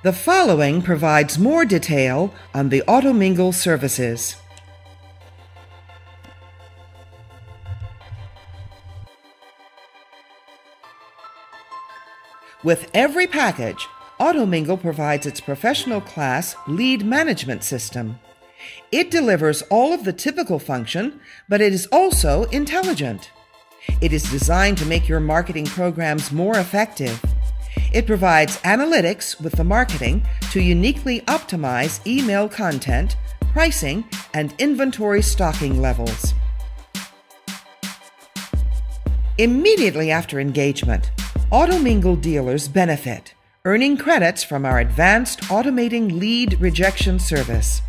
The following provides more detail on the Automingle services. With every package, Automingle provides its professional class lead management system. It delivers all of the typical function, but it is also intelligent. It is designed to make your marketing programs more effective. It provides analytics with the marketing to uniquely optimize email content, pricing, and inventory stocking levels. Immediately after engagement, Automingle dealers benefit, earning credits from our advanced automating lead rejection service.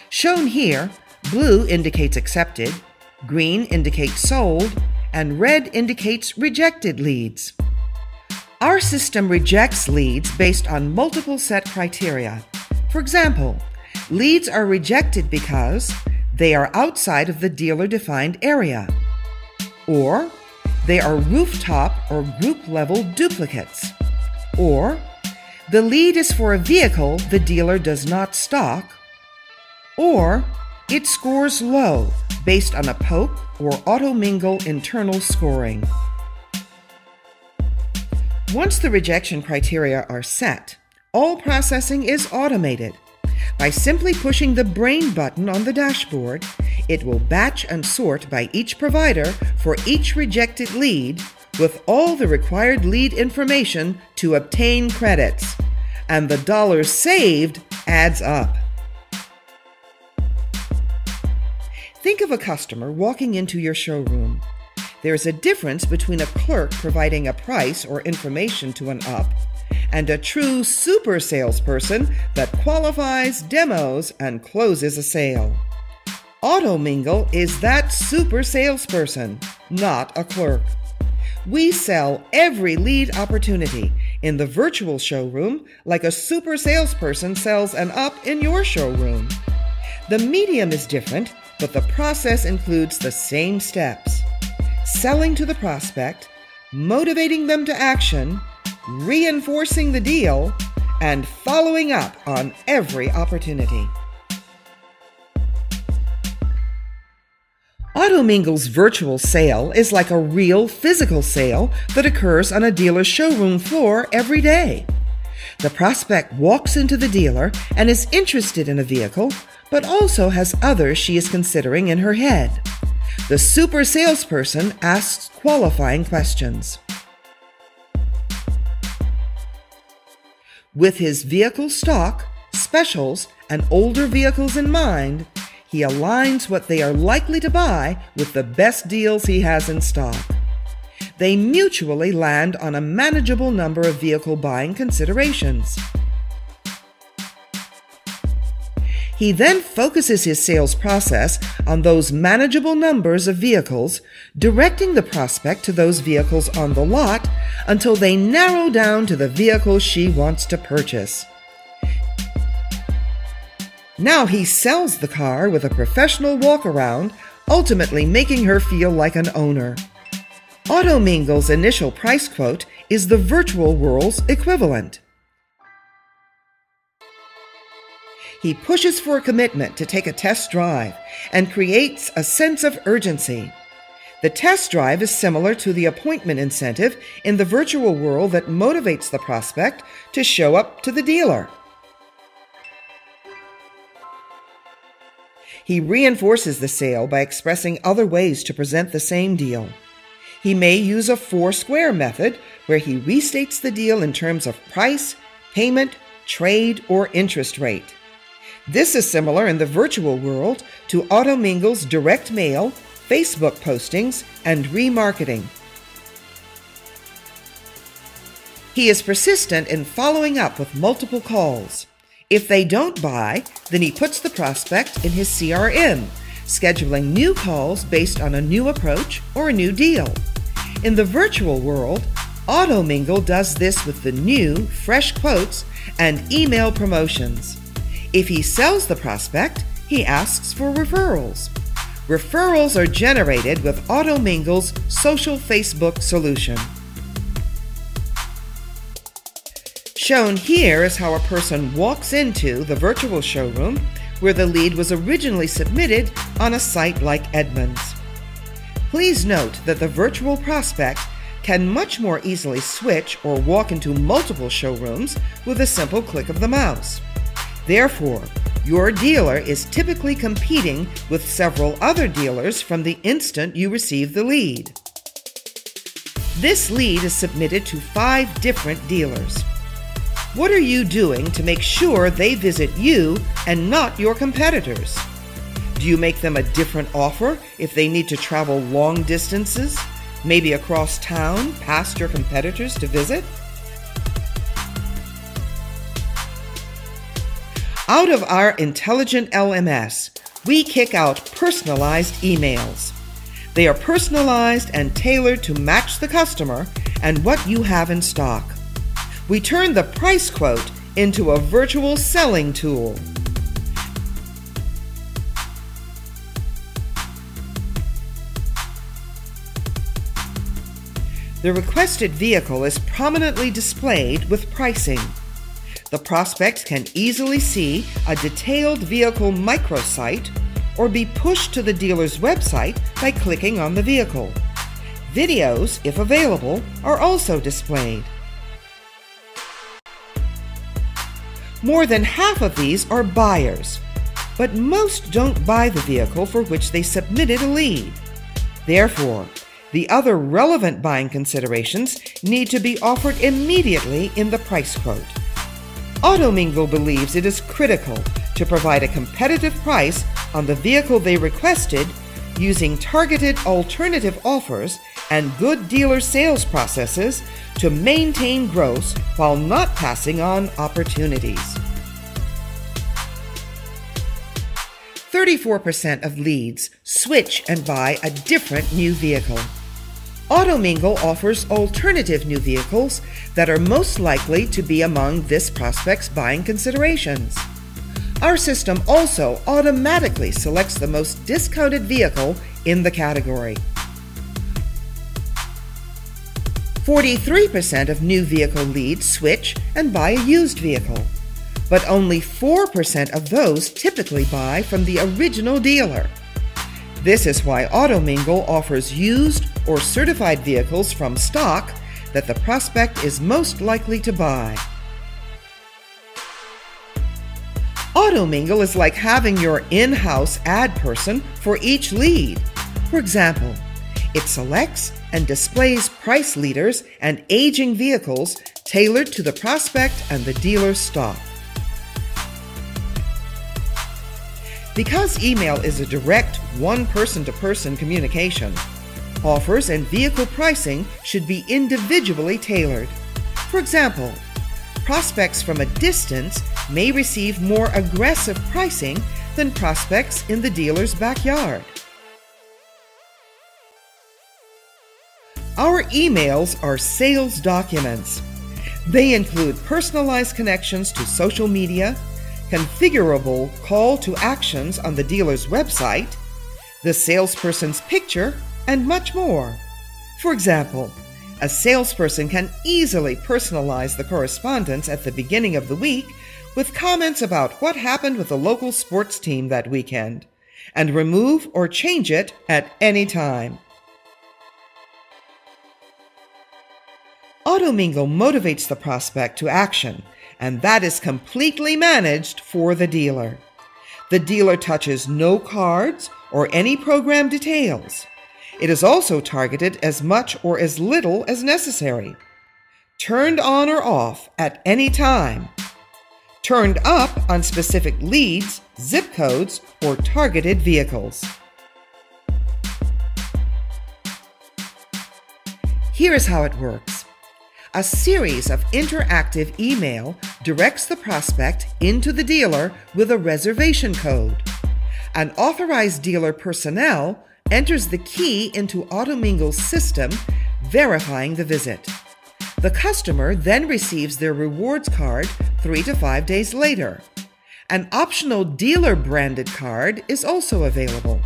Shown here, blue indicates accepted, green indicates sold, and red indicates rejected leads. Our system rejects leads based on multiple set criteria. For example, leads are rejected because they are outside of the dealer-defined area, or they are rooftop or group-level duplicates, or the lead is for a vehicle the dealer does not stock, or it scores low based on a POKE or Automingle internal scoring. Once the rejection criteria are set, all processing is automated. By simply pushing the brain button on the dashboard, it will batch and sort by each provider for each rejected lead with all the required lead information to obtain credits, and the dollars saved adds up. Think of a customer walking into your showroom. There's a difference between a clerk providing a price or information to an up and a true super salesperson that qualifies, demos, and closes a sale. Automingle is that super salesperson, not a clerk. We sell every lead opportunity in the virtual showroom like a super salesperson sells an up in your showroom. The medium is different, but the process includes the same steps: selling to the prospect, motivating them to action, reinforcing the deal, and following up on every opportunity. Automingle's virtual sale is like a real physical sale that occurs on a dealer's showroom floor every day. The prospect walks into the dealer and is interested in a vehicle, but also has others she is considering in her head. The super salesperson asks qualifying questions. With his vehicle stock, specials, and older vehicles in mind, he aligns what they are likely to buy with the best deals he has in stock. They mutually land on a manageable number of vehicle buying considerations. He then focuses his sales process on those manageable numbers of vehicles, directing the prospect to those vehicles on the lot until they narrow down to the vehicle she wants to purchase. Now he sells the car with a professional walk-around, ultimately making her feel like an owner. Automingle's initial price quote is the virtual world's equivalent. He pushes for a commitment to take a test drive and creates a sense of urgency. The test drive is similar to the appointment incentive in the virtual world that motivates the prospect to show up to the dealer. He reinforces the sale by expressing other ways to present the same deal. He may use a four-square method where he restates the deal in terms of price, payment, trade, or interest rate. This is similar in the virtual world to Automingle's direct mail, Facebook postings, and remarketing. He is persistent in following up with multiple calls. If they don't buy, then he puts the prospect in his CRM, scheduling new calls based on a new approach or a new deal. In the virtual world, Automingle does this with the new, fresh quotes and email promotions. If he sells the prospect, he asks for referrals. Referrals are generated with Automingle's social Facebook solution. Shown here is how a person walks into the virtual showroom where the lead was originally submitted on a site like Edmunds. Please note that the virtual prospect can much more easily switch or walk into multiple showrooms with a simple click of the mouse. Therefore, your dealer is typically competing with several other dealers from the instant you receive the lead. This lead is submitted to 5 different dealers. What are you doing to make sure they visit you and not your competitors? Do you make them a different offer if they need to travel long distances, maybe across town past your competitors to visit? Out of our intelligent LMS, we kick out personalized emails. They are personalized and tailored to match the customer and what you have in stock. We turn the price quote into a virtual selling tool. The requested vehicle is prominently displayed with pricing. The prospect can easily see a detailed vehicle microsite or be pushed to the dealer's website by clicking on the vehicle. Videos, if available, are also displayed. More than half of these are buyers, but most don't buy the vehicle for which they submitted a lead. Therefore, the other relevant buying considerations need to be offered immediately in the price quote. Automingle believes it is critical to provide a competitive price on the vehicle they requested using targeted alternative offers and good dealer sales processes to maintain gross while not passing on opportunities. 34% of leads switch and buy a different new vehicle. Automingle offers alternative new vehicles that are most likely to be among this prospect's buying considerations. Our system also automatically selects the most discounted vehicle in the category. 43% of new vehicle leads switch and buy a used vehicle, but only 4% of those typically buy from the original dealer. This is why Automingle offers used or certified vehicles from stock that the prospect is most likely to buy. Automingle is like having your in-house ad person for each lead. For example, it selects and displays price leaders and aging vehicles tailored to the prospect and the dealer's stock. Because email is a direct one-person-to-person communication, offers and vehicle pricing should be individually tailored. For example, prospects from a distance may receive more aggressive pricing than prospects in the dealer's backyard. Our emails are sales documents. They include personalized connections to social media, configurable call to actions on the dealer's website, the salesperson's picture, and much more. For example, a salesperson can easily personalize the correspondence at the beginning of the week with comments about what happened with the local sports team that weekend, and remove or change it at any time. Automingle motivates the prospect to action, and that is completely managed for the dealer. The dealer touches no cards or any program details. It is also targeted as much or as little as necessary. Turned on or off at any time. Turned up on specific leads, zip codes, or targeted vehicles. Here's how it works. A series of interactive email directs the prospect into the dealer with a reservation code. An authorized dealer personnel enters the key into Automingle's system, verifying the visit. The customer then receives their rewards card 3 to 5 days later. An optional dealer-branded card is also available.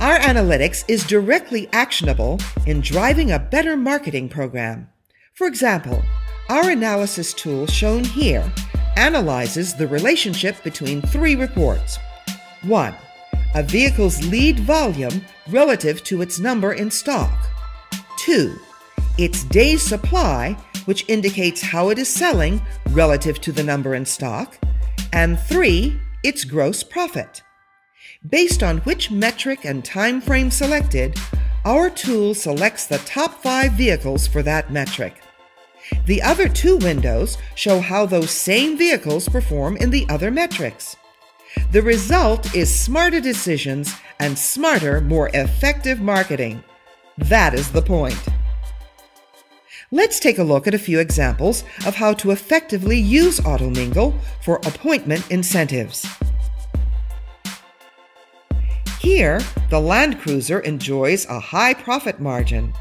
Our analytics is directly actionable in driving a better marketing program. For example, our analysis tool shown here analyzes the relationship between three reports. 1. A vehicle's lead volume relative to its number in stock. 2. Its days supply, which indicates how it is selling relative to the number in stock. And 3. Its gross profit. Based on which metric and time frame selected, our tool selects the top 5 vehicles for that metric. The other 2 windows show how those same vehicles perform in the other metrics. The result is smarter decisions and smarter, more effective marketing. That is the point. Let's take a look at a few examples of how to effectively use Automingle for appointment incentives. Here, the Land Cruiser enjoys a high profit margin.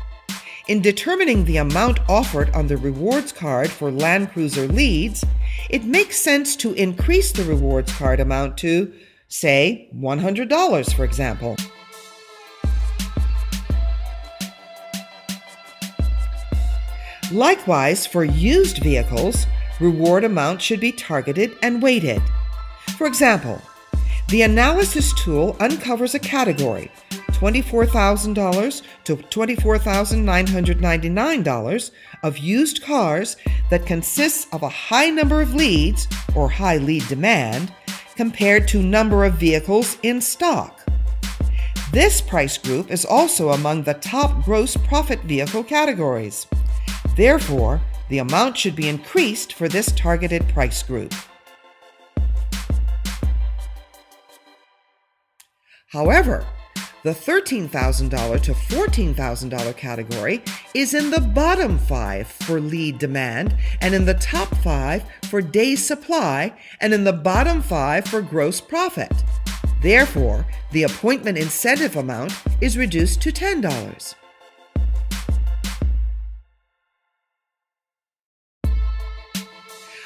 In determining the amount offered on the rewards card for Land Cruiser leads, it makes sense to increase the rewards card amount to, say, $100, for example. Likewise, for used vehicles, reward amount should be targeted and weighted. For example, the analysis tool uncovers a category, $24,000 to $24,999 of used cars that consists of a high number of leads, or high lead demand, compared to number of vehicles in stock. This price group is also among the top gross profit vehicle categories. Therefore, the amount should be increased for this targeted price group. However, the $13,000 to $14,000 category is in the bottom 5 for lead demand, and in the top 5 for days supply, and in the bottom 5 for gross profit. Therefore, the appointment incentive amount is reduced to $10.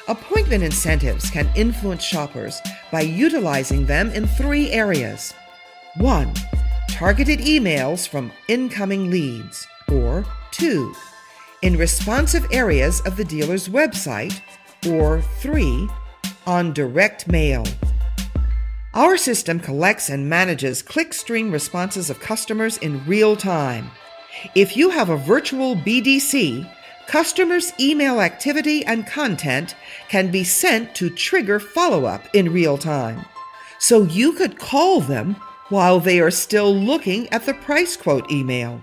Appointment incentives can influence shoppers by utilizing them in 3 areas. 1. Targeted emails from incoming leads. Or 2. In responsive areas of the dealer's website. Or 3. On direct mail. Our system collects and manages clickstream responses of customers in real time. If you have a virtual BDC, customers' email activity and content can be sent to trigger follow-up in real time. So you could call them while they are still looking at the price quote email.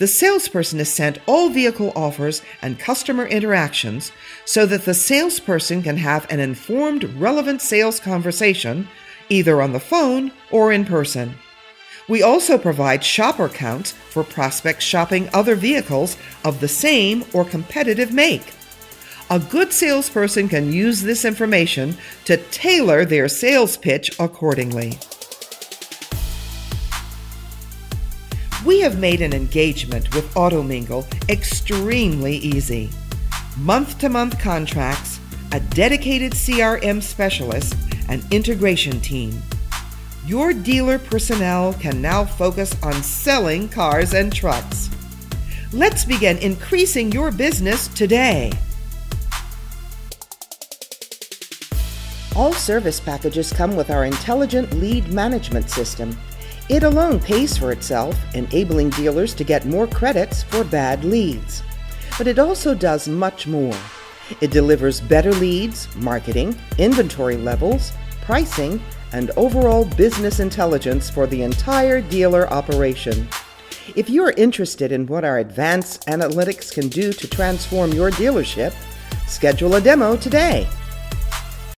The salesperson is sent all vehicle offers and customer interactions so that the salesperson can have an informed, relevant sales conversation, either on the phone or in person. We also provide shopper counts for prospects shopping other vehicles of the same or competitive make. A good salesperson can use this information to tailor their sales pitch accordingly. We have made an engagement with Automingle extremely easy. Month-to-month contracts, a dedicated CRM specialist, and integration team. Your dealer personnel can now focus on selling cars and trucks. Let's begin increasing your business today. All service packages come with our intelligent lead management system. It alone pays for itself, enabling dealers to get more credits for bad leads. But it also does much more. It delivers better leads, marketing, inventory levels, pricing, and overall business intelligence for the entire dealer operation. If you are interested in what our advanced analytics can do to transform your dealership, schedule a demo today.